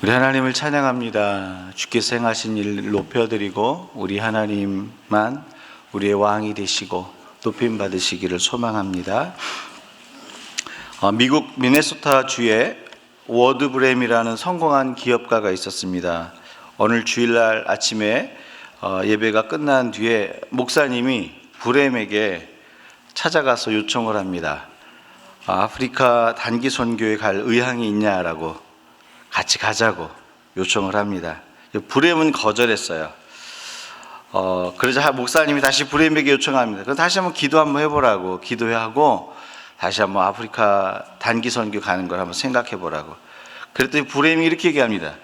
우리 하나님을 찬양합니다. 주께서 행하신 일 높여드리고 우리 하나님만 우리의 왕이 되시고 높임 받으시기를 소망합니다. 미국 미네소타 주에 워드브램이라는 성공한 기업가가 있었습니다. 오늘 주일날 아침에 예배가 끝난 뒤에 목사님이 브램에게 찾아가서 요청을 합니다. 아프리카 단기 선교에 갈 의향이 있냐라고, 같이 가자고 요청을 합니다. 브램은 거절했어요. 그러자 목사님이 다시 브램에게 요청합니다. 그럼 다시 한번 기도 한번 해보라고, 기도하고 다시 한번 아프리카 단기 선교 가는 걸 한번 생각해 보라고. 그랬더니 브램이 이렇게 얘기합니다.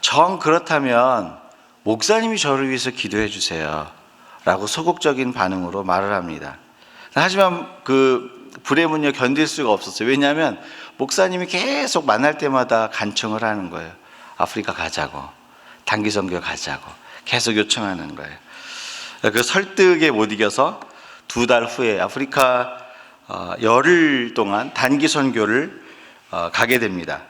정 그렇다면 목사님이 저를 위해서 기도해 주세요 라고 소극적인 반응으로 말을 합니다. 하지만 브램은요 견딜 수가 없었어요. 왜냐하면 목사님이 계속 만날 때마다 간청을 하는 거예요. 아프리카 가자고, 단기 선교 가자고 계속 요청하는 거예요. 그 설득에 못 이겨서 2달 후에 아프리카 열흘 동안 단기 선교를 가게 됩니다.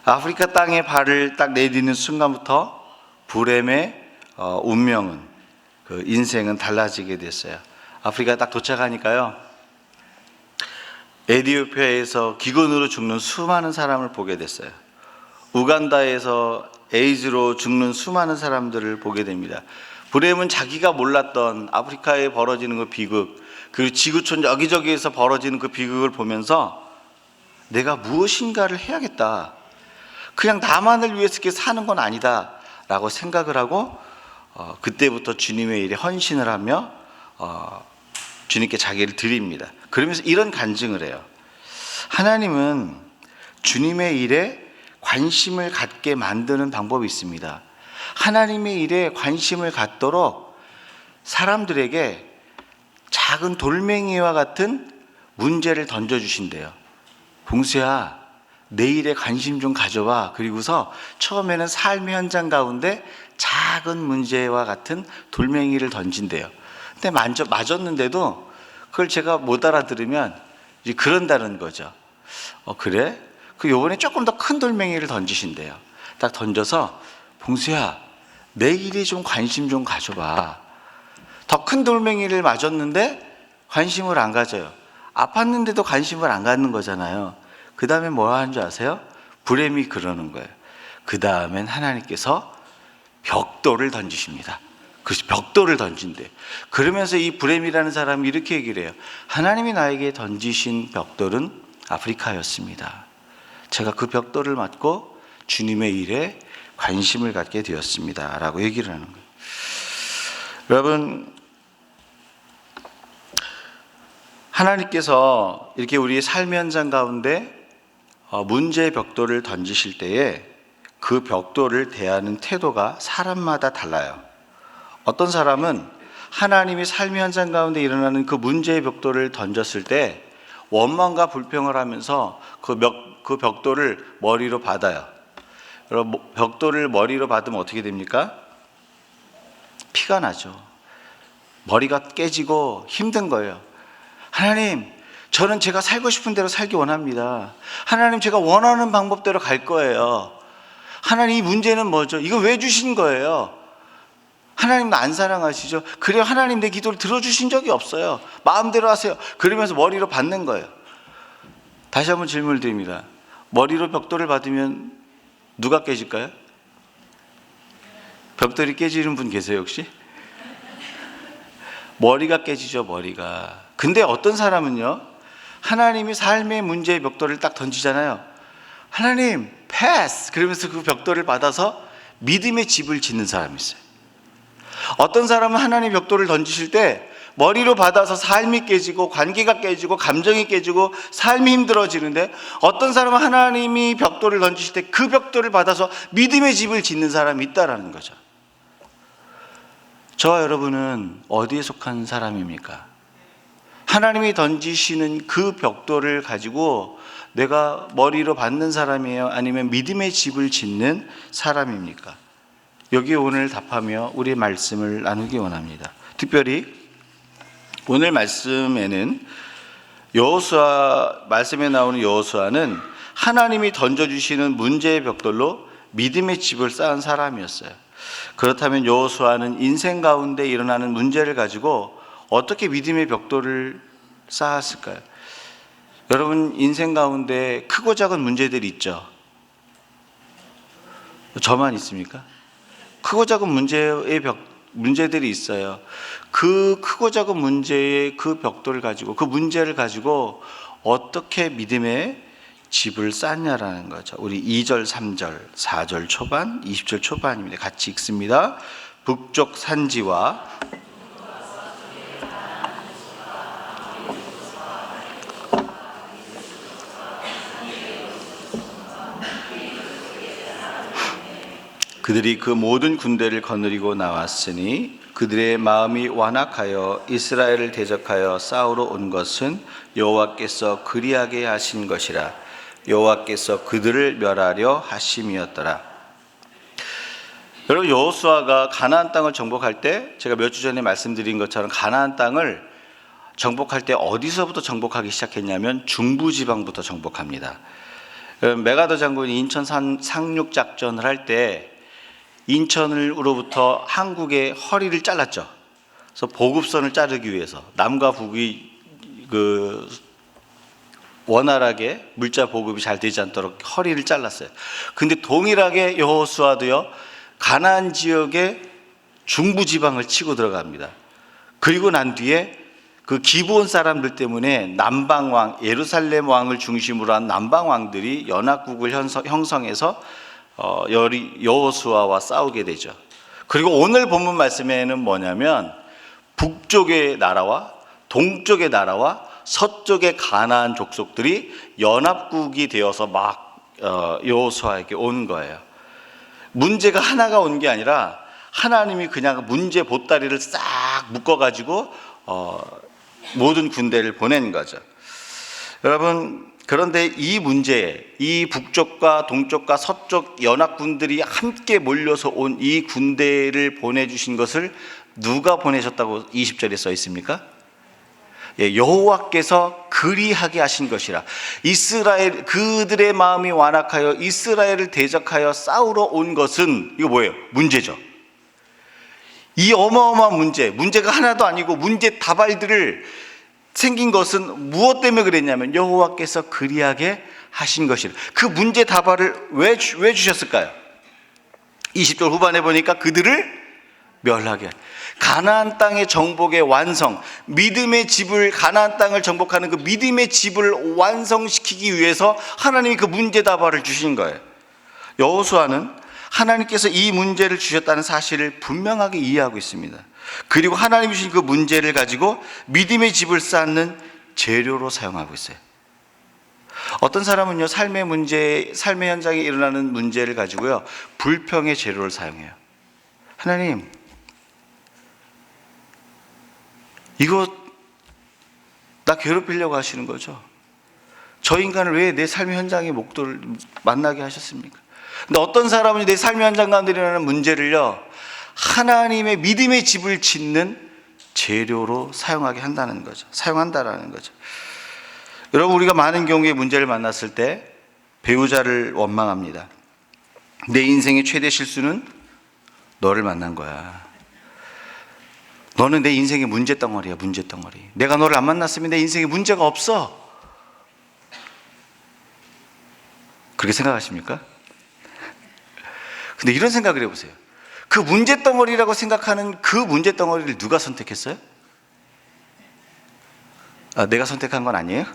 아프리카 땅에 발을 딱 내딛는 순간부터 브램의 운명은, 그 인생은 달라지게 됐어요. 아프리카 딱 도착하니까요, 에티오피아에서 기근으로 죽는 수많은 사람을 보게 됐어요. 우간다에서 에이즈로 죽는 수많은 사람들을 보게 됩니다. 브램은 자기가 몰랐던 아프리카에 벌어지는 그 비극, 그리고 지구촌 여기저기에서 벌어지는 그 비극을 보면서 내가 무엇인가를 해야겠다, 그냥 나만을 위해서 이렇게 사는 건 아니다 라고 생각을 하고 그때부터 주님의 일에 헌신을 하며 주님께 자기를 드립니다. 그러면서 이런 간증을 해요. 하나님은 주님의 일에 관심을 갖게 만드는 방법이 있습니다. 하나님의 일에 관심을 갖도록 사람들에게 작은 돌멩이와 같은 문제를 던져주신대요. 봉수야, 내 일에 관심 좀 가져봐. 그리고서 처음에는 삶의 현장 가운데 작은 문제와 같은 돌멩이를 던진대요. 근데 맞았는데도 그걸 제가 못 알아들으면 이제 그런다는 거죠. 그래? 요번에 조금 더 큰 돌멩이를 던지신대요. 딱 던져서, 봉수야, 내 일에 좀 관심 좀 가져봐. 더 큰 돌멩이를 맞았는데 관심을 안 가져요. 아팠는데도 관심을 안 갖는 거잖아요. 그 다음에 뭐 하는 줄 아세요? 브램이 그러는 거예요. 그 다음엔 하나님께서 벽돌을 던지십니다. 그래서 벽돌을 던진대. 그러면서 이 브램이라는 사람이 이렇게 얘기를 해요. 하나님이 나에게 던지신 벽돌은 아프리카였습니다. 제가 그 벽돌을 맞고 주님의 일에 관심을 갖게 되었습니다 라고 얘기를 하는 거예요. 여러분, 하나님께서 이렇게 우리의 삶의 현장 가운데 문제의 벽돌을 던지실 때에 그 벽돌을 대하는 태도가 사람마다 달라요. 어떤 사람은 하나님이 삶의 현장 가운데 일어나는 그 문제의 벽돌을 던졌을 때 원망과 불평을 하면서 그 벽돌을 머리로 받아요. 여러분, 벽돌을 머리로 받으면 어떻게 됩니까? 피가 나죠. 머리가 깨지고 힘든 거예요. 하나님, 저는 제가 살고 싶은 대로 살기 원합니다. 하나님, 제가 원하는 방법대로 갈 거예요. 하나님, 이 문제는 뭐죠? 이거 왜 주신 거예요? 하나님 나 안 사랑하시죠? 그래요, 하나님 내 기도를 들어주신 적이 없어요. 마음대로 하세요. 그러면서 머리로 받는 거예요. 다시 한번 질문을 드립니다. 머리로 벽돌을 받으면 누가 깨질까요? 벽돌이 깨지는 분 계세요 혹시? 머리가 깨지죠, 머리가. 근데 어떤 사람은요, 하나님이 삶의 문제의 벽돌을 딱 던지잖아요. 하나님 패스! 그러면서 그 벽돌을 받아서 믿음의 집을 짓는 사람이 있어요. 어떤 사람은 하나님 벽돌을 던지실 때 머리로 받아서 삶이 깨지고 관계가 깨지고 감정이 깨지고 삶이 힘들어지는데, 어떤 사람은 하나님이 벽돌을 던지실 때 그 벽돌을 받아서 믿음의 집을 짓는 사람이 있다라는 거죠. 저와 여러분은 어디에 속한 사람입니까? 하나님이 던지시는 그 벽돌을 가지고 내가 머리로 받는 사람이에요? 아니면 믿음의 집을 짓는 사람입니까? 여기에 오늘 답하며 우리의 말씀을 나누기 원합니다. 특별히 오늘 말씀에는 여호수아, 말씀에 나오는 여호수아는 하나님이 던져주시는 문제의 벽돌로 믿음의 집을 쌓은 사람이었어요. 그렇다면 여호수아는 인생 가운데 일어나는 문제를 가지고 어떻게 믿음의 벽돌을 쌓았을까요? 여러분, 인생 가운데 크고 작은 문제들이 있죠. 저만 있습니까? 크고 작은 문제들이 있어요. 그 크고 작은 문제의 그 벽돌을 가지고, 그 문제를 가지고 어떻게 믿음의 집을 쌓냐라는 거죠. 우리 2절, 3절, 4절 초반, 20절 초반입니다. 같이 읽습니다. 북쪽 산지와 그들이 그 모든 군대를 거느리고 나왔으니 그들의 마음이 완악하여 이스라엘을 대적하여 싸우러 온 것은 여호와께서 그리하게 하신 것이라. 여호와께서 그들을 멸하려 하심이었더라. 여러분, 여호수아가 가나안 땅을 정복할 때, 제가 몇 주 전에 말씀드린 것처럼 가나안 땅을 정복할 때 어디서부터 정복하기 시작했냐면 중부지방부터 정복합니다. 메가더 장군이 인천 상륙 작전을 할 때 인천으로부터 한국의 허리를 잘랐죠. 그래서 보급선을 자르기 위해서 남과 북이 원활하게 물자 보급이 잘 되지 않도록 허리를 잘랐어요. 근데 동일하게 여호수아도요, 가나안 지역의 중부 지방을 치고 들어갑니다. 그리고 난 뒤에 그 기브온 사람들 때문에 남방 왕, 예루살렘 왕을 중심으로 한 남방 왕들이 연합국을 형성해서 여호수아와 싸우게 되죠. 그리고 오늘 본문 말씀에는 뭐냐면 북쪽의 나라와 동쪽의 나라와 서쪽의 가나안 족속들이 연합국이 되어서 막 여호수아에게 온 거예요. 문제가 하나가 온 게 아니라 하나님이 그냥 문제 보따리를 싹 묶어가지고 모든 군대를 보낸 거죠. 여러분, 그런데 이 문제, 이 북쪽과 동쪽과 서쪽 연합군들이 함께 몰려서 온 이 군대를 보내주신 것을 누가 보내셨다고 20절에 써 있습니까? 여호와께서 그리하게 하신 것이라. 그들의 마음이 완악하여 이스라엘을 대적하여 싸우러 온 것은, 이거 뭐예요? 문제죠. 이 어마어마한 문제가 하나도 아니고 문제 다발들을 생긴 것은 무엇 때문에 그랬냐면 여호와께서 그리하게 하신 것이라. 그 문제 다발을 왜 주셨을까요? 20절 후반에 보니까 그들을 멸하게. 가나안 땅의 정복의 완성, 믿음의 집을, 가나안 땅을 정복하는 그 믿음의 집을 완성시키기 위해서 하나님이 그 문제 다발을 주신 거예요. 여호수아는 하나님께서 이 문제를 주셨다는 사실을 분명하게 이해하고 있습니다. 그리고 하나님이 주신 그 문제를 가지고 믿음의 집을 쌓는 재료로 사용하고 있어요. 어떤 사람은요, 삶의 현장에 일어나는 문제를 가지고요, 불평의 재료를 사용해요. 하나님, 이거 나 괴롭히려고 하시는 거죠? 저 인간을 왜 내 삶의 현장의 목도를 만나게 하셨습니까? 근데 어떤 사람은 내 삶의 현장 가운데 일어나는 문제를요, 하나님의 믿음의 집을 짓는 재료로 사용한다는 거죠. 여러분, 우리가 많은 경우에 문제를 만났을 때 배우자를 원망합니다. 내 인생의 최대 실수는 너를 만난 거야. 너는 내 인생의 문제덩어리야, 문제덩어리. 내가 너를 안 만났으면 내 인생에 문제가 없어. 그렇게 생각하십니까? 근데 이런 생각을 해보세요. 그 문제덩어리라고 생각하는 그 문제덩어리를 누가 선택했어요? 내가 선택한 건 아니에요?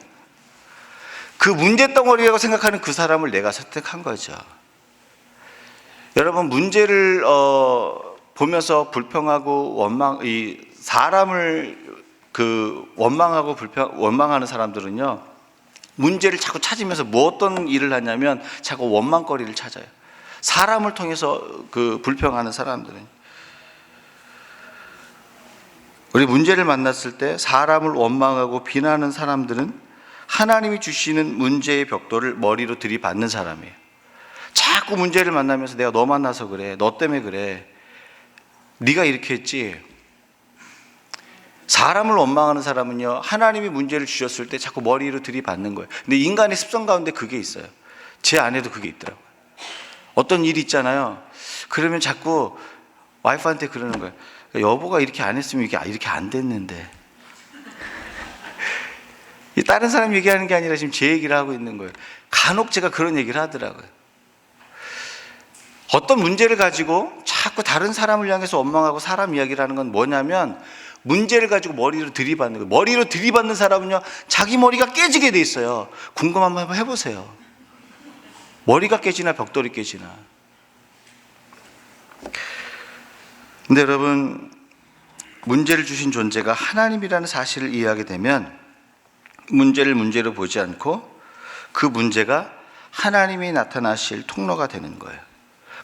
그 문제덩어리라고 생각하는 그 사람을 내가 선택한 거죠. 여러분, 문제를 보면서 불평하고 사람을 원망하는 사람들은요, 문제를 자꾸 찾으면서 어떤 일을 하냐면 자꾸 원망거리를 찾아요. 사람을 통해서 불평하는 사람들은, 우리 문제를 만났을 때 사람을 원망하고 비난하는 사람들은 하나님이 주시는 문제의 벽돌을 머리로 들이받는 사람이에요. 자꾸 문제를 만나면서 내가 너 만나서 그래, 너 때문에 그래, 네가 이렇게 했지. 사람을 원망하는 사람은요, 하나님이 문제를 주셨을 때 자꾸 머리로 들이받는 거예요. 근데 인간의 습성 가운데 그게 있어요. 제 안에도 그게 있더라고요. 어떤 일이 있잖아요. 그러면 자꾸 와이프한테 그러는 거예요. 여보가 이렇게 안 했으면 이렇게 안 됐는데. 다른 사람 얘기하는 게 아니라 지금 제 얘기를 하고 있는 거예요. 간혹 제가 그런 얘기를 하더라고요. 어떤 문제를 가지고 자꾸 다른 사람을 향해서 원망하고 사람 이야기를 하는 건 뭐냐면, 문제를 가지고 머리로 들이받는 거예요. 머리로 들이받는 사람은요, 자기 머리가 깨지게 돼 있어요. 궁금하면 한번 해보세요. 머리가 깨지나 벽돌이 깨지나. 근데 여러분, 문제를 주신 존재가 하나님이라는 사실을 이해하게 되면 문제를 문제로 보지 않고 그 문제가 하나님이 나타나실 통로가 되는 거예요.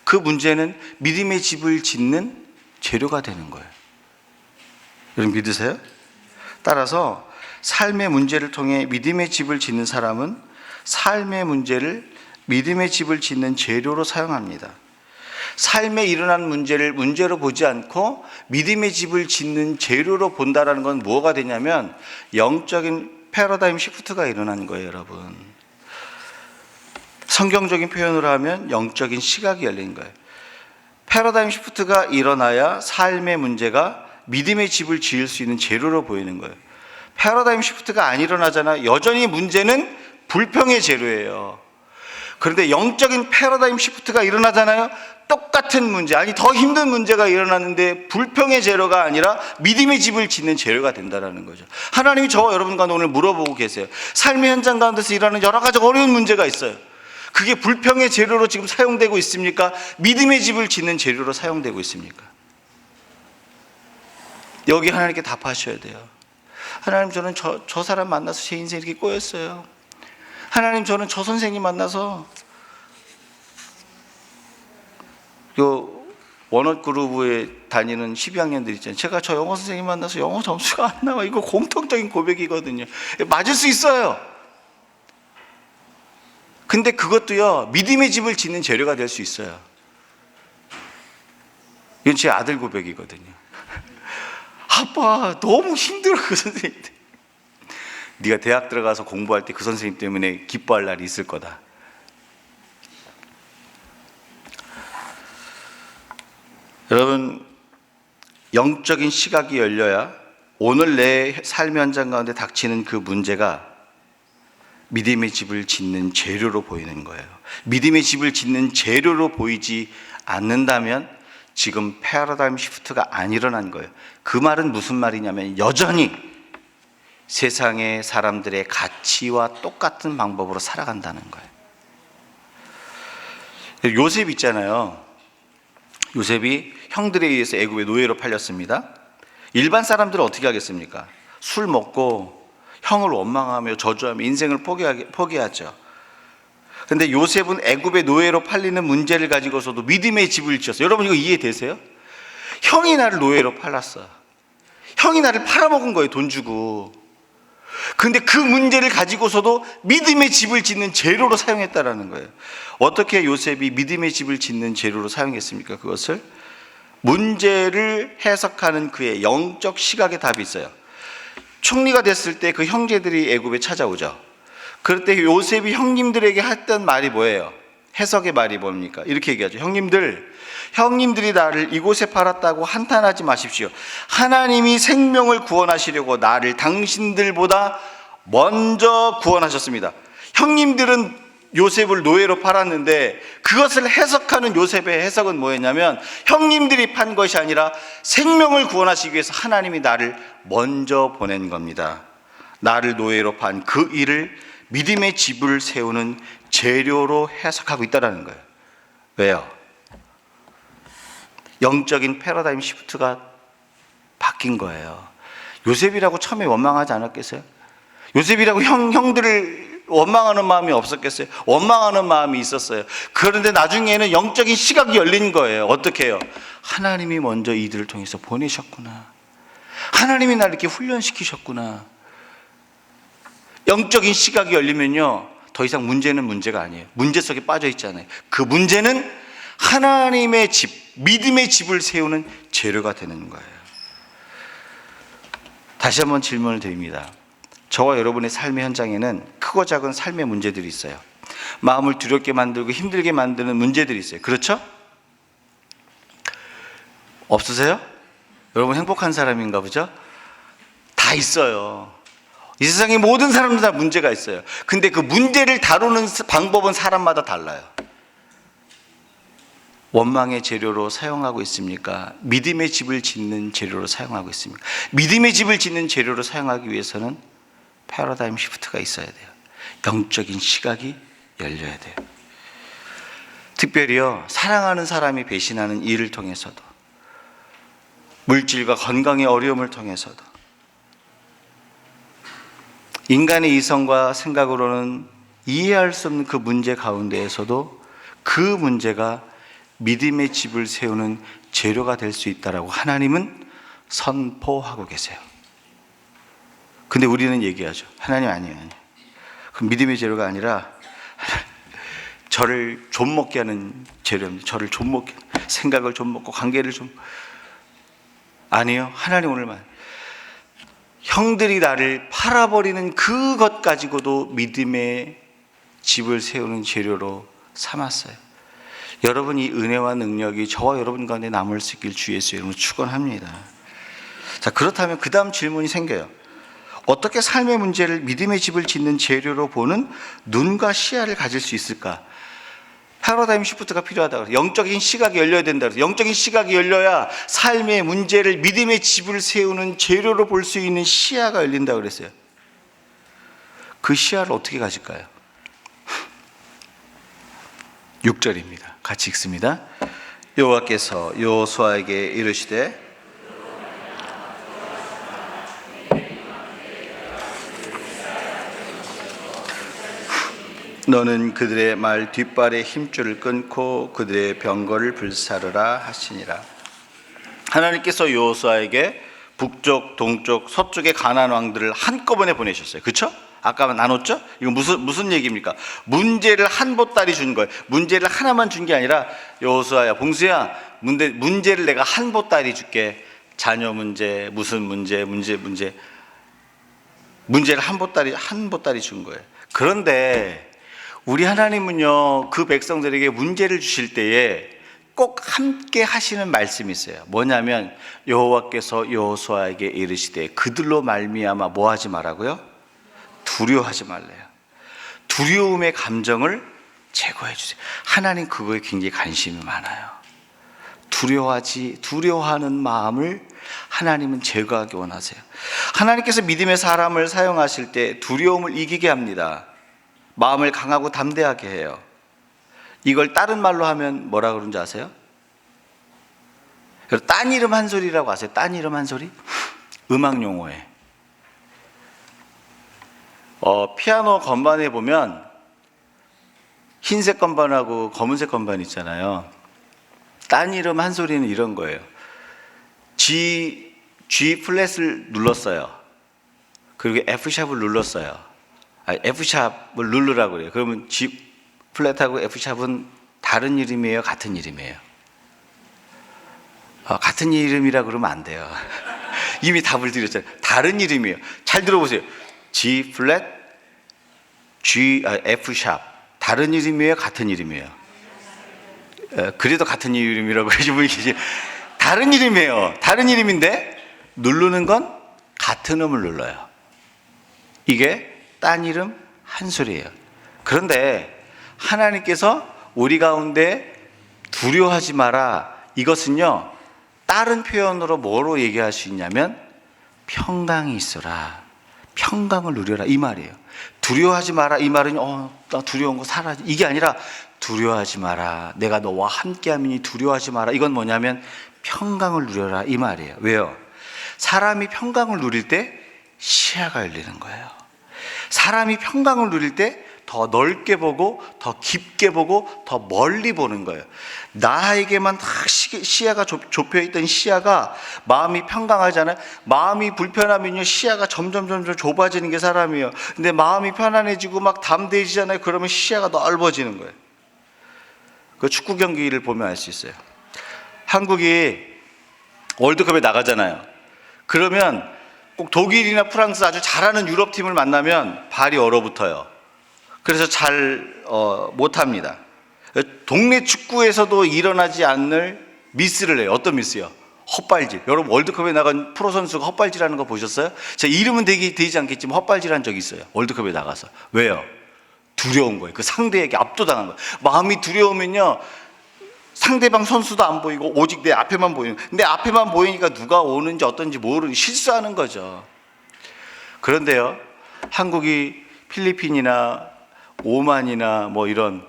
그 문제는 믿음의 집을 짓는 재료가 되는 거예요. 여러분 믿으세요? 따라서 삶의 문제를 통해 믿음의 집을 짓는 사람은 삶의 문제를 믿음의 집을 짓는 재료로 사용합니다. 삶에 일어난 문제를 문제로 보지 않고 믿음의 집을 짓는 재료로 본다라는 건 뭐가 되냐면 영적인 패러다임 시프트가 일어나는 거예요, 여러분. 성경적인 표현으로 하면 영적인 시각이 열린 거예요. 패러다임 시프트가 일어나야 삶의 문제가 믿음의 집을 지을 수 있는 재료로 보이는 거예요. 패러다임 시프트가 안 일어나잖아. 여전히 문제는 불평의 재료예요. 그런데 영적인 패러다임 시프트가 일어나잖아요. 똑같은 문제, 아니 더 힘든 문제가 일어났는데 불평의 재료가 아니라 믿음의 집을 짓는 재료가 된다는 거죠. 하나님이 저와 여러분과 오늘 물어보고 계세요. 삶의 현장 가운데서 일어나는 여러 가지 어려운 문제가 있어요. 그게 불평의 재료로 지금 사용되고 있습니까? 믿음의 집을 짓는 재료로 사용되고 있습니까? 여기 하나님께 답하셔야 돼요. 하나님, 저는 저 사람 만나서 제 인생이 이렇게 꼬였어요. 하나님, 저는 저 선생님 만나서 요 원어 그룹에 다니는 12학년들 있잖아요. 제가 저 영어 선생님 만나서 영어 점수가 안 나와. 이거 공통적인 고백이거든요. 맞을 수 있어요. 근데 그것도요, 믿음의 집을 짓는 재료가 될 수 있어요. 이건 제 아들 고백이거든요. 아빠, 너무 힘들어, 그 선생님. 네가 대학 들어가서 공부할 때 그 선생님 때문에 기뻐할 날이 있을 거다. 여러분, 영적인 시각이 열려야 오늘 내 삶의 현장 가운데 닥치는 그 문제가 믿음의 집을 짓는 재료로 보이는 거예요. 믿음의 집을 짓는 재료로 보이지 않는다면 지금 패러다임 시프트가 안 일어난 거예요. 그 말은 무슨 말이냐면 여전히 세상의 사람들의 가치와 똑같은 방법으로 살아간다는 거예요. 요셉 있잖아요. 요셉이 형들에 의해서 애굽의 노예로 팔렸습니다. 일반 사람들은 어떻게 하겠습니까? 술 먹고 형을 원망하며 저주하며 인생을 포기하죠. 그런데 요셉은 애굽의 노예로 팔리는 문제를 가지고서도 믿음의 집을 지었어요. 여러분 이거 이해되세요? 형이 나를 노예로 팔았어. 형이 나를 팔아먹은 거예요, 돈 주고. 근데 그 문제를 가지고서도 믿음의 집을 짓는 재료로 사용했다라는 거예요. 어떻게 요셉이 믿음의 집을 짓는 재료로 사용했습니까? 그것을 문제를 해석하는 그의 영적 시각의 답이 있어요. 총리가 됐을 때 그 형제들이 애굽에 찾아오죠. 그럴 때 요셉이 형님들에게 했던 말이 뭐예요? 해석의 말이 뭡니까? 이렇게 얘기하죠. 형님들이 나를 이곳에 팔았다고 한탄하지 마십시오. 하나님이 생명을 구원하시려고 나를 당신들보다 먼저 구원하셨습니다. 형님들은 요셉을 노예로 팔았는데 그것을 해석하는 요셉의 해석은 뭐였냐면 형님들이 판 것이 아니라 생명을 구원하시기 위해서 하나님이 나를 먼저 보낸 겁니다. 나를 노예로 판 그 일을 믿음의 집을 세우는 재료로 해석하고 있다는 거예요. 왜요? 영적인 패러다임 시프트가 바뀐 거예요. 요셉이라고 처음에 원망하지 않았겠어요? 요셉이라고 형들을 원망하는 마음이 없었겠어요? 원망하는 마음이 있었어요. 그런데 나중에는 영적인 시각이 열린 거예요. 어떻게 해요? 하나님이 먼저 이들을 통해서 보내셨구나. 하나님이 나를 이렇게 훈련시키셨구나. 영적인 시각이 열리면요, 더 이상 문제는 문제가 아니에요. 문제 속에 빠져 있잖아요. 그 문제는 하나님의 집, 믿음의 집을 세우는 재료가 되는 거예요. 다시 한번 질문을 드립니다. 저와 여러분의 삶의 현장에는 크고 작은 삶의 문제들이 있어요. 마음을 두렵게 만들고 힘들게 만드는 문제들이 있어요. 그렇죠? 없으세요? 여러분 행복한 사람인가 보죠? 다 있어요. 이 세상의 모든 사람들 다 문제가 있어요. 근데 그 문제를 다루는 방법은 사람마다 달라요. 원망의 재료로 사용하고 있습니까? 믿음의 집을 짓는 재료로 사용하고 있습니까? 믿음의 집을 짓는 재료로 사용하기 위해서는 패러다임 시프트가 있어야 돼요. 영적인 시각이 열려야 돼요. 특별히요, 사랑하는 사람이 배신하는 일을 통해서도, 물질과 건강의 어려움을 통해서도, 인간의 이성과 생각으로는 이해할 수 없는 그 문제 가운데에서도 그 문제가 믿음의 집을 세우는 재료가 될 수 있다라고 하나님은 선포하고 계세요. 근데 우리는 얘기하죠. 하나님 아니에요. 그 믿음의 재료가 아니라 저를 좀먹게 하는 재료입니다. 저를 좀먹게, 생각을 좀먹고 관계를 좀. 아니요. 하나님 오늘만 형들이 나를 팔아버리는 그것 가지고도 믿음의 집을 세우는 재료로 삼았어요. 여러분, 이 은혜와 능력이 저와 여러분 가운데 남을 수 있길 주 예수 이름으로 축원합니다. 자, 그렇다면 그 다음 질문이 생겨요. 어떻게 삶의 문제를 믿음의 집을 짓는 재료로 보는 눈과 시야를 가질 수 있을까? 패러다임 시프트가 필요하다고 그래요. 영적인 시각이 열려야 된다고 그래요. 영적인 시각이 열려야 삶의 문제를 믿음의 집을 세우는 재료로 볼 수 있는 시야가 열린다고 그랬어요. 그 시야를 어떻게 가질까요? 6절입니다. 같이 읽습니다. 여호와께서 여호수아에게 이르시되 너는 그들의 말 뒷발의 힘줄을 끊고 그들의 병거를 불사르라 하시니라. 하나님께서 여호수아에게 북쪽, 동쪽, 서쪽의 가나안 왕들을 한꺼번에 보내셨어요. 그렇죠? 아까 나눴죠? 이거 무슨 얘기입니까? 문제를 한 보따리 준 거예요. 문제를 하나만 준 게 아니라 여호수아야, 봉수야, 문제를 내가 한 보따리 줄게. 자녀 문제, 무슨 문제를 한 보따리 준 거예요. 그런데 우리 하나님은요, 그 백성들에게 문제를 주실 때에 꼭 함께 하시는 말씀이 있어요. 뭐냐면 여호와께서 여호수아에게 이르시되 그들로 말미암아 뭐 하지 말라고요? 두려워하지 말래요. 두려움의 감정을 제거해 주세요. 하나님 그거에 굉장히 관심이 많아요. 두려워하는 마음을 하나님은 제거하기 원하세요. 하나님께서 믿음의 사람을 사용하실 때 두려움을 이기게 합니다. 마음을 강하고 담대하게 해요. 이걸 다른 말로 하면 뭐라 그러는지 아세요? 딴 이름 한 소리라고 아세요? 딴 이름 한 소리? 음악 용어에 피아노 건반에 보면 흰색 건반하고 검은색 건반 있잖아요. 딴 이름 한 소리는 이런 거예요. G 플랫을 눌렀어요. 그리고 F샵을 눌렀어요. F샵을 누르라고 그래요. 그러면 G 플랫하고 F샵은 다른 이름이에요? 같은 이름이에요? 같은 이름이라 그러면 안 돼요. 이미 답을 드렸잖아요. 다른 이름이에요. 잘 들어보세요. G 플랫, F샵. 다른 이름이에요? 같은 이름이에요? 그래도 같은 이름이라고 하시는 분이 계시. 다른 이름이에요. 다른 이름인데 누르는 건 같은 음을 눌러요. 이게 딴 이름 한 소리예요. 그런데 하나님께서 우리 가운데 두려워하지 마라, 이것은요 다른 표현으로 뭐로 얘기할 수 있냐면 평강이 있어라, 평강을 누려라, 이 말이에요. 두려워하지 마라, 이 말은 나 두려운 거 사라지, 이게 아니라 두려워하지 마라, 내가 너와 함께함이니 두려워하지 마라. 이건 뭐냐면 평강을 누려라, 이 말이에요. 왜요? 사람이 평강을 누릴 때 시야가 열리는 거예요. 사람이 평강을 누릴 때 더 넓게 보고 더 깊게 보고 더 멀리 보는 거예요. 나에게만 딱 시야가 좁혀있던 시야가, 마음이 평강하잖아요. 마음이 불편하면요 시야가 점점 좁아지는 게 사람이에요. 근데 마음이 편안해지고 막 담대해지잖아요. 그러면 시야가 넓어지는 거예요. 그 축구 경기를 보면 알 수 있어요. 한국이 월드컵에 나가잖아요. 그러면 꼭 독일이나 프랑스 아주 잘하는 유럽팀을 만나면 발이 얼어붙어요. 그래서 잘 못합니다. 동네 축구에서도 일어나지 않을 미스를 해요. 어떤 미스요? 헛발질. 여러분 월드컵에 나간 프로 선수가 헛발질하는 거 보셨어요? 제 이름은 되지 않겠지만 헛발질한 적이 있어요. 월드컵에 나가서. 왜요? 두려운 거예요. 그 상대에게 압도당한 거예요. 마음이 두려우면요, 상대방 선수도 안 보이고 오직 내 앞에만 보이는, 내 앞에만 보이니까 누가 오는지 어떤지 모르는, 실수하는 거죠. 그런데요, 한국이 필리핀이나 오만이나 뭐 이런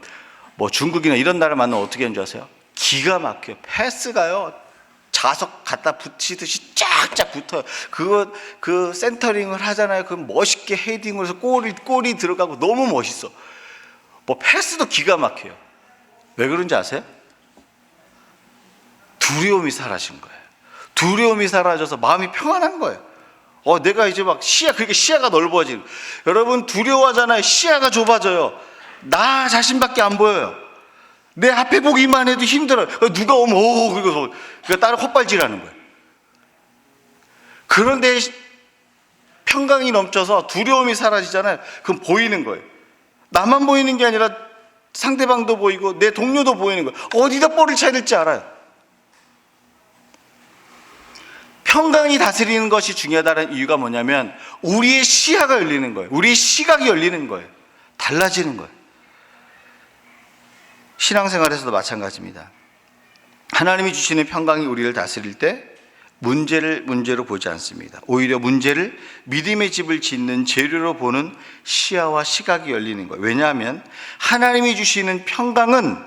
중국이나 이런 나라 만나면 어떻게 하는 줄 아세요? 기가 막혀요. 패스가요, 자석 갖다 붙이듯이 쫙쫙 붙어요. 그 센터링을 하잖아요. 그 멋있게 헤딩을 해서 골이 들어가고 너무 멋있어. 뭐 패스도 기가 막혀요. 왜 그런지 아세요? 두려움이 사라진 거예요. 두려움이 사라져서 마음이 평안한 거예요. 내가 이제 막 그렇게 시야가 넓어지는. 여러분 두려워하잖아요. 시야가 좁아져요. 나 자신밖에 안 보여요. 내 앞에 보기만 해도 힘들어요. 누가 오면 그리고 따로 헛발질하는 거예요. 그런데 평강이 넘쳐서 두려움이 사라지잖아요. 그럼 보이는 거예요. 나만 보이는 게 아니라 상대방도 보이고 내 동료도 보이는 거예요. 어디다 볼을 차야 될지 알아요. 평강이 다스리는 것이 중요하다는 이유가 뭐냐면 우리의 시야가 열리는 거예요. 우리의 시각이 열리는 거예요. 달라지는 거예요. 신앙생활에서도 마찬가지입니다. 하나님이 주시는 평강이 우리를 다스릴 때 문제를 문제로 보지 않습니다. 오히려 문제를 믿음의 집을 짓는 재료로 보는 시야와 시각이 열리는 거예요. 왜냐하면 하나님이 주시는 평강은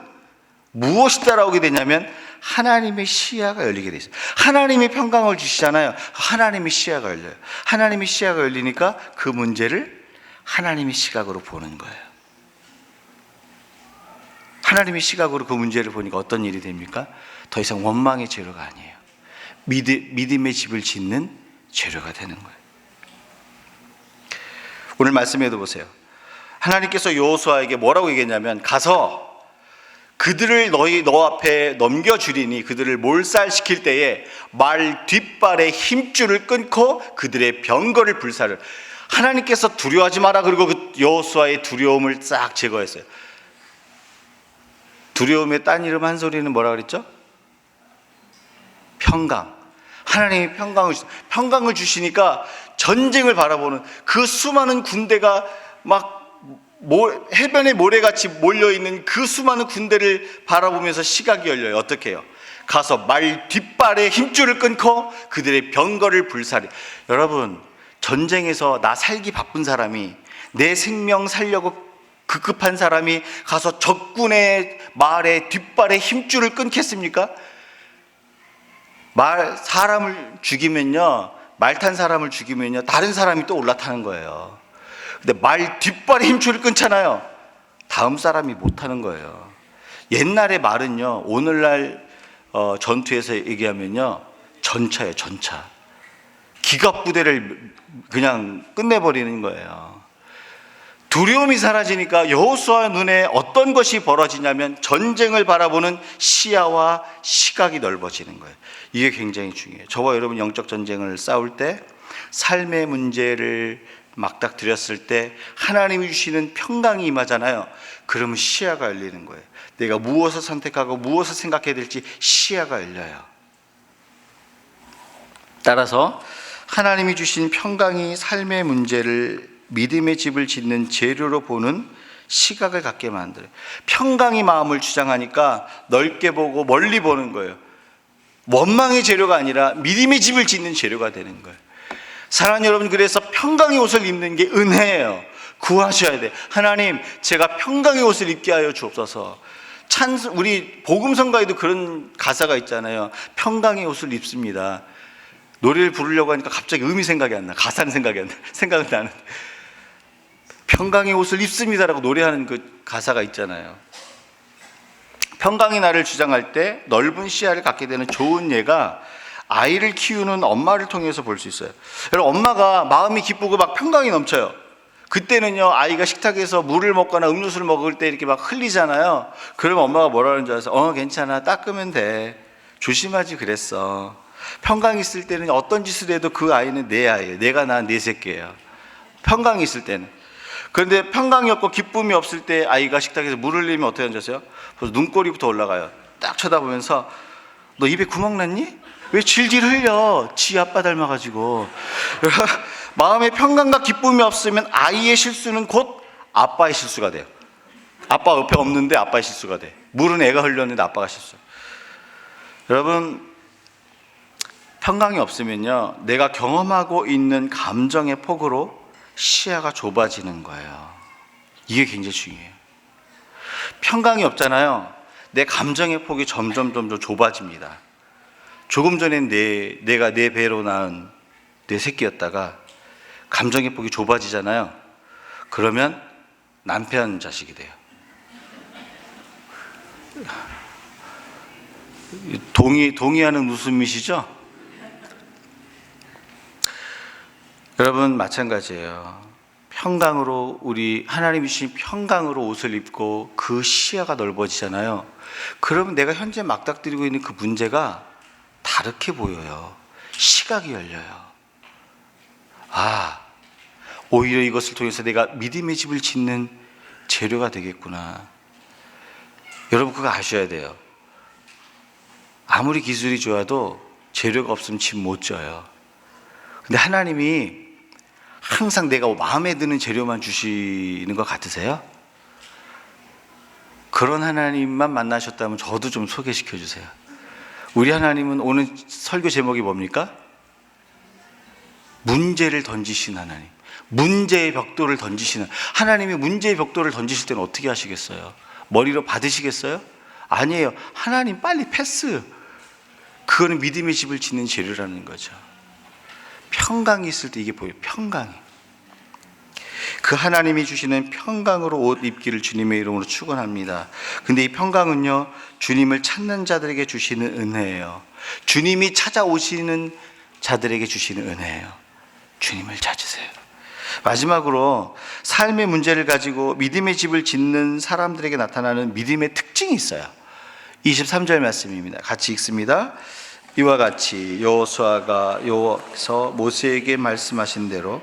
무엇이 따라오게 되냐면 하나님의 시야가 열리게 돼 있어요. 하나님이 평강을 주시잖아요. 하나님의 시야가 열려요. 하나님의 시야가 열리니까 그 문제를 하나님의 시각으로 보는 거예요. 하나님의 시각으로 그 문제를 보니까 어떤 일이 됩니까? 더 이상 원망의 재료가 아니에요. 믿음의 집을 짓는 재료가 되는 거예요. 오늘 말씀에도 보세요. 하나님께서 여호수아에게 뭐라고 얘기했냐면 가서 그들을 너 앞에 넘겨주리니 그들을 몰살시킬 때에 말 뒷발의 힘줄을 끊고 그들의 병거를 불사를. 하나님께서 두려워하지 마라. 그리고 그 여호수아의 두려움을 싹 제거했어요. 두려움의 딴 이름 한 소리는 뭐라 그랬죠? 평강. 하나님이 평강을 주시니까 전쟁을 바라보는 그 수많은 군대가 막 해변에 모래같이 몰려있는 그 수많은 군대를 바라보면서 시각이 열려요. 어떻게 해요? 가서 말 뒷발에 힘줄을 끊고 그들의 병거를 불사리. 여러분, 전쟁에서 나 살기 바쁜 사람이, 내 생명 살려고 급급한 사람이 가서 적군의 말의 뒷발에 힘줄을 끊겠습니까? 사람을 죽이면요, 말 탄 사람을 죽이면요, 다른 사람이 또 올라타는 거예요. 근데 말 뒷발에 힘줄을 끊잖아요. 다음 사람이 못 하는 거예요. 옛날의 말은요, 오늘날 전투에서 얘기하면요, 전차예요, 전차. 기갑부대를 그냥 끝내버리는 거예요. 두려움이 사라지니까 여호수아 눈에 어떤 것이 벌어지냐면 전쟁을 바라보는 시야와 시각이 넓어지는 거예요. 이게 굉장히 중요해요. 저와 여러분 영적 전쟁을 싸울 때 삶의 문제를 막닥뜨렸을 때 하나님이 주시는 평강이 임하잖아요. 그러면 시야가 열리는 거예요. 내가 무엇을 선택하고 무엇을 생각해야 될지 시야가 열려요. 따라서 하나님이 주신 평강이 삶의 문제를 믿음의 집을 짓는 재료로 보는 시각을 갖게 만들어요. 평강이 마음을 주장하니까 넓게 보고 멀리 보는 거예요. 원망의 재료가 아니라 믿음의 집을 짓는 재료가 되는 거예요. 사랑하는 여러분, 그래서 평강의 옷을 입는 게 은혜예요. 구하셔야 돼. 하나님, 제가 평강의 옷을 입게 하여 주옵소서. 우리 복음성가에도 그런 가사가 있잖아요. 평강의 옷을 입습니다. 노래를 부르려고 하니까 갑자기 음이 생각이 안 나. 가사는 생각이 안 나. 생각은 나는. 평강의 옷을 입습니다라고 노래하는 그 가사가 있잖아요. 평강의 나를 주장할 때 넓은 시야를 갖게 되는 좋은 예가 아이를 키우는 엄마를 통해서 볼 수 있어요. 여러분, 엄마가 마음이 기쁘고 막 평강이 넘쳐요. 그때는요, 아이가 식탁에서 물을 먹거나 음료수를 먹을 때 이렇게 막 흘리잖아요. 그러면 엄마가 뭐라는 줄 알아서 괜찮아, 닦으면 돼, 조심하지 그랬어. 평강이 있을 때는 어떤 짓을 해도 그 아이는 내 아이예요. 내가 낳은 내 새끼예요. 평강이 있을 때는. 그런데 평강이 없고 기쁨이 없을 때 아이가 식탁에서 물을 흘리면 어떻게 앉으세요? 벌써 눈꼬리부터 올라가요. 딱 쳐다보면서 너 입에 구멍 났니? 왜 질질 흘려? 지 아빠 닮아가지고. 마음에 평강과 기쁨이 없으면 아이의 실수는 곧 아빠의 실수가 돼요. 아빠 옆에 없는데 아빠의 실수가 돼. 물은 애가 흘렸는데 아빠가 실수. 여러분, 평강이 없으면요, 내가 경험하고 있는 감정의 폭으로 시야가 좁아지는 거예요. 이게 굉장히 중요해요. 평강이 없잖아요. 내 감정의 폭이 점점 좁아집니다. 조금 전에 내가 내 배로 낳은 내 새끼였다가 감정의 폭이 좁아지잖아요. 그러면 남편 자식이 돼요. 동의하는 웃음이시죠? 여러분, 마찬가지예요. 평강으로, 우리 하나님이 주신 평강으로 옷을 입고 그 시야가 넓어지잖아요. 그러면 내가 현재 맞닥뜨리고 있는 그 문제가 다르게 보여요. 시각이 열려요. 아, 오히려 이것을 통해서 내가 믿음의 집을 짓는 재료가 되겠구나. 여러분, 그거 아셔야 돼요. 아무리 기술이 좋아도 재료가 없으면 집 못 져요. 근데 하나님이 항상 내가 마음에 드는 재료만 주시는 것 같으세요? 그런 하나님만 만나셨다면 저도 좀 소개시켜 주세요. 우리 하나님은 오늘 설교 제목이 뭡니까? 문제를 던지신 하나님. 문제의 벽돌을 던지시는 하나님이. 문제의 벽돌을 던지실 때는 어떻게 하시겠어요? 머리로 받으시겠어요? 아니에요. 하나님 빨리 패스. 그거는 믿음의 집을 짓는 재료라는 거죠. 평강이 있을 때 이게 보여요. 평강이. 그 하나님이 주시는 평강으로 옷 입기를 주님의 이름으로 축원합니다. 근데 이 평강은요, 주님을 찾는 자들에게 주시는 은혜예요. 주님이 찾아오시는 자들에게 주시는 은혜예요. 주님을 찾으세요. 마지막으로 삶의 문제를 가지고 믿음의 집을 짓는 사람들에게 나타나는 믿음의 특징이 있어요. 23절 말씀입니다. 같이 읽습니다. 이와 같이 여호수아가 여호와께서 모세에게 말씀하신 대로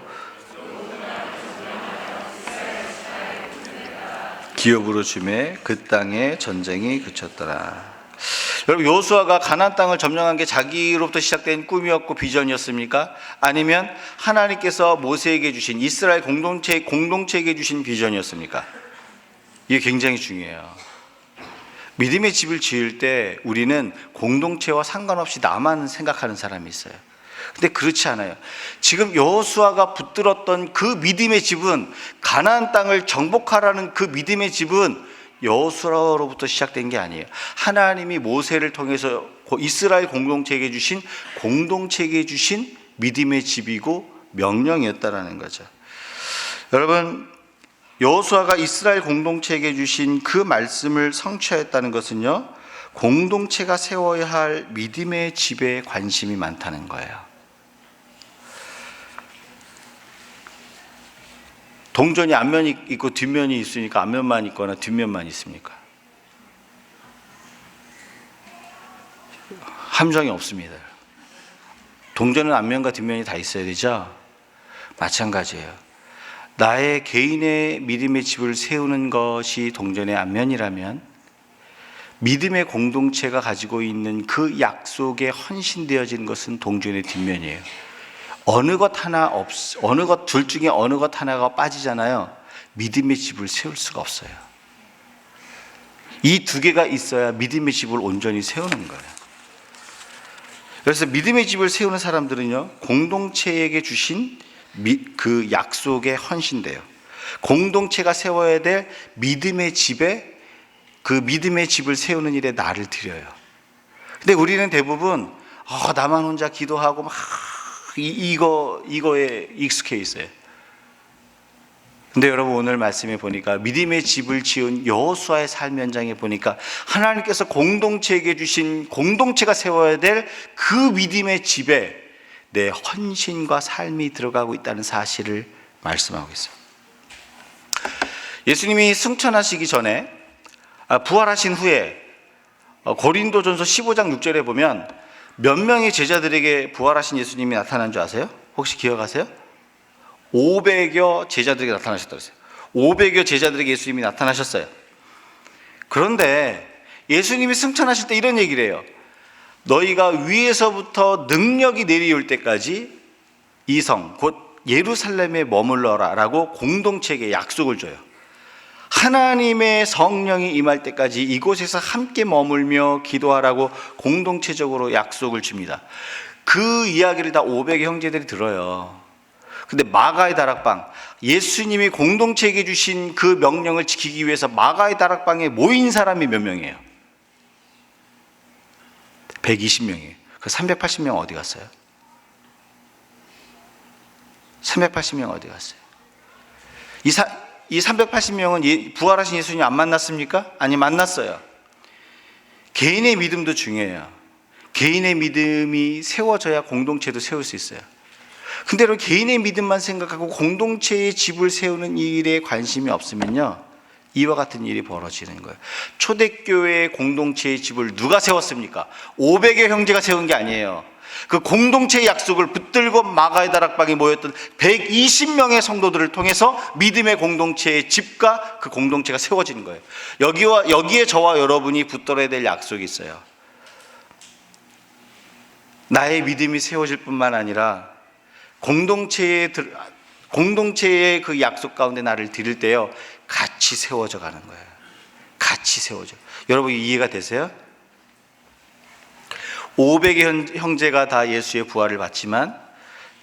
기업으로 주매 그 땅에 전쟁이 그쳤더라. 여러분, 여호수아가 가나안 땅을 점령한 게 자기로부터 시작된 꿈이었고 비전이었습니까? 아니면 하나님께서 모세에게 주신 이스라엘 공동체에게 주신 비전이었습니까? 이게 굉장히 중요해요. 믿음의 집을 지을 때 우리는 공동체와 상관없이 나만 생각하는 사람이 있어요. 근데 그렇지 않아요. 지금 여호수아가 붙들었던 그 믿음의 집은, 가나안 땅을 정복하라는 그 믿음의 집은 여호수아로부터 시작된 게 아니에요. 하나님이 모세를 통해서 이스라엘 공동체에게 주신 믿음의 집이고 명령이었다라는 거죠. 여러분, 여호수아가 이스라엘 공동체에게 주신 그 말씀을 성취하였다는 것은요, 공동체가 세워야 할 믿음의 집에 관심이 많다는 거예요. 동전이 앞면이 있고 뒷면이 있으니까 앞면만 있거나 뒷면만 있습니까? 함정이 없습니다. 동전은 앞면과 뒷면이 다 있어야 되죠? 마찬가지예요. 나의 개인의 믿음의 집을 세우는 것이 동전의 앞면이라면, 믿음의 공동체가 가지고 있는 그 약속에 헌신되어진 것은 동전의 뒷면이에요. 어느 것 둘 중에 어느 것 하나가 빠지잖아요. 믿음의 집을 세울 수가 없어요. 이 두 개가 있어야 믿음의 집을 온전히 세우는 거예요. 그래서 믿음의 집을 세우는 사람들은요, 공동체에게 주신 그 약속에 헌신돼요. 공동체가 세워야 될 믿음의 집에, 그 믿음의 집을 세우는 일에 나를 드려요. 근데 우리는 대부분 나만 혼자 기도하고 막 이거에 익숙해 있어요. 근데 여러분, 오늘 말씀에 보니까 믿음의 집을 지은 여호수아의 삶 현장에 보니까 하나님께서 공동체에게 주신, 공동체가 세워야 될 그 믿음의 집에 내 헌신과 삶이 들어가고 있다는 사실을 말씀하고 있어요. 예수님이 승천하시기 전에, 부활하신 후에 고린도전서 15장 6절에 보면 몇 명의 제자들에게 부활하신 예수님이 나타난 줄 아세요? 혹시 기억하세요? 500여 제자들에게 나타나셨다고 했어요. 500여 제자들에게 예수님이 나타나셨어요. 그런데 예수님이 승천하실 때 이런 얘기를 해요. 너희가 위에서부터 능력이 내려올 때까지 이 성, 곧 예루살렘에 머물러라 라고 공동체에게 약속을 줘요. 하나님의 성령이 임할 때까지 이곳에서 함께 머물며 기도하라고 공동체적으로 약속을 줍니다. 그 이야기를 다 500의 형제들이 들어요. 근데 마가의 다락방, 예수님이 공동체에게 주신 그 명령을 지키기 위해서 마가의 다락방에 모인 사람이 몇 명이에요? 120명이에요. 그 380명 어디 갔어요? 380명 어디 갔어요? 이 380명은 부활하신 예수님 안 만났습니까? 아니, 만났어요. 개인의 믿음도 중요해요. 개인의 믿음이 세워져야 공동체도 세울 수 있어요. 근데 여러분, 개인의 믿음만 생각하고 공동체의 집을 세우는 일에 관심이 없으면요, 이와 같은 일이 벌어지는 거예요. 초대교회 공동체의 집을 누가 세웠습니까? 500의 형제가 세운 게 아니에요. 그 공동체의 약속을 붙들고 마가의 다락방에 모였던 120명의 성도들을 통해서 믿음의 공동체의 집과 그 공동체가 세워지는 거예요. 여기에 저와 여러분이 붙들어야 될 약속이 있어요. 나의 믿음이 세워질 뿐만 아니라 공동체의 그 약속 가운데 나를 드릴 때요, 같이 세워져 가는 거예요. 같이 세워져. 여러분, 이해가 되세요? 500의 형제가 다 예수의 부활을 받지만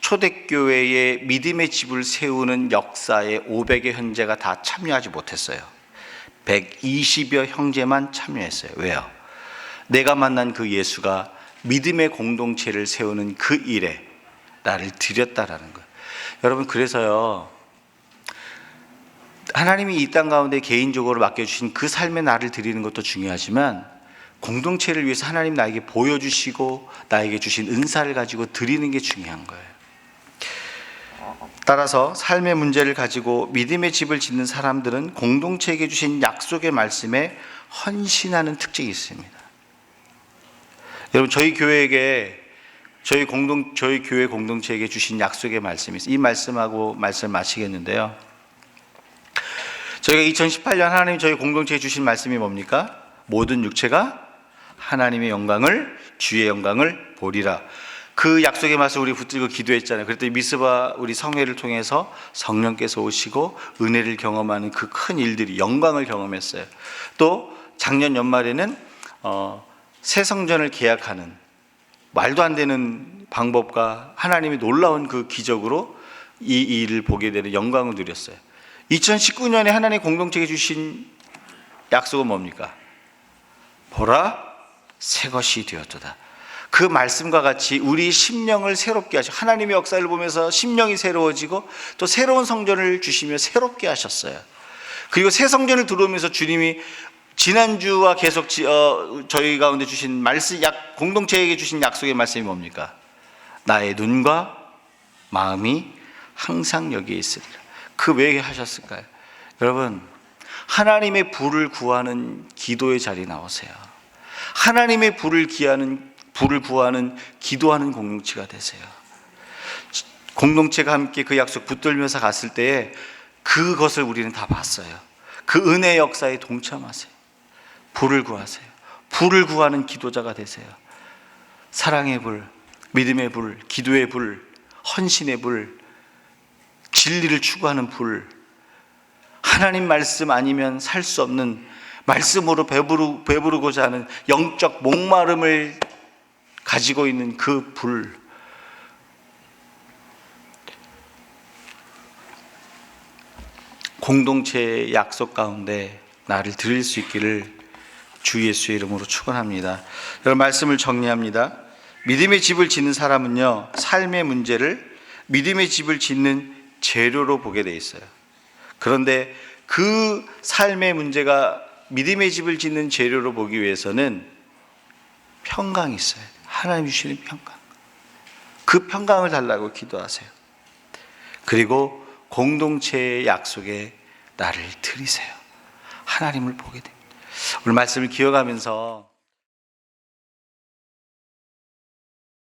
초대교회의 믿음의 집을 세우는 역사에 500의 형제가 다 참여하지 못했어요. 120여 형제만 참여했어요. 왜요? 내가 만난 그 예수가 믿음의 공동체를 세우는 그 일에 나를 드렸다라는 거예요. 여러분, 그래서요, 하나님이 이 땅 가운데 개인적으로 맡겨주신 그 삶에 나를 드리는 것도 중요하지만 공동체를 위해서 하나님 나에게 보여주시고 나에게 주신 은사를 가지고 드리는 게 중요한 거예요. 따라서 삶의 문제를 가지고 믿음의 집을 짓는 사람들은 공동체에게 주신 약속의 말씀에 헌신하는 특징이 있습니다. 여러분, 저희 교회 공동체에게 주신 약속의 말씀이 있어요. 이 말씀하고 말씀 마치겠는데요. 저희가 2018년 하나님이 저희 공동체에 주신 말씀이 뭡니까? 모든 육체가 하나님의 영광을, 주의 영광을 보리라. 그 약속의 말씀 우리 붙들고 기도했잖아요. 그랬더니 미스바 우리 성회를 통해서 성령께서 오시고 은혜를 경험하는 그 큰 일들이, 영광을 경험했어요. 또 작년 연말에는 새 성전을 계약하는 말도 안 되는 방법과 하나님이 놀라운 그 기적으로 이 일을 보게 되는 영광을 누렸어요. 2019년에 하나님 공동체에 주신 약속은 뭡니까? 보라, 새 것이 되었도다. 그 말씀과 같이 우리 심령을 새롭게 하셔. 하나님의 역사를 보면서 심령이 새로워지고 또 새로운 성전을 주시며 새롭게 하셨어요. 그리고 새 성전을 들어오면서 주님이 지난주와 계속 저희 가운데 주신 말씀, 공동체에게 주신 약속의 말씀이 뭡니까? 나의 눈과 마음이 항상 여기에 있으리라. 그 왜 하셨을까요? 여러분, 하나님의 부를 구하는 기도의 자리에 나오세요. 하나님의 부를 구하는 기도하는 공동체가 되세요. 공동체가 함께 그 약속 붙들면서 갔을 때에 그것을 우리는 다 봤어요. 그 은혜의 역사에 동참하세요. 부를 구하세요. 부를 구하는 기도자가 되세요. 사랑의 불, 믿음의 불, 기도의 불, 헌신의 불, 진리를 추구하는 불, 하나님 말씀 아니면 살 수 없는, 말씀으로 배부르고자 하는 영적 목마름을 가지고 있는 그 불, 공동체의 약속 가운데 나를 드릴 수 있기를 주 예수의 이름으로 축원합니다. 여러분, 말씀을 정리합니다. 믿음의 집을 짓는 사람은요, 삶의 문제를 믿음의 집을 짓는 재료로 보게 돼 있어요. 그런데 그 삶의 문제가 믿음의 집을 짓는 재료로 보기 위해서는 평강이 있어요. 하나님 주시는 평강. 그 평강을 달라고 기도하세요. 그리고 공동체의 약속에 나를 드리세요. 하나님을 보게 됩니다. 오늘 말씀을 기억하면서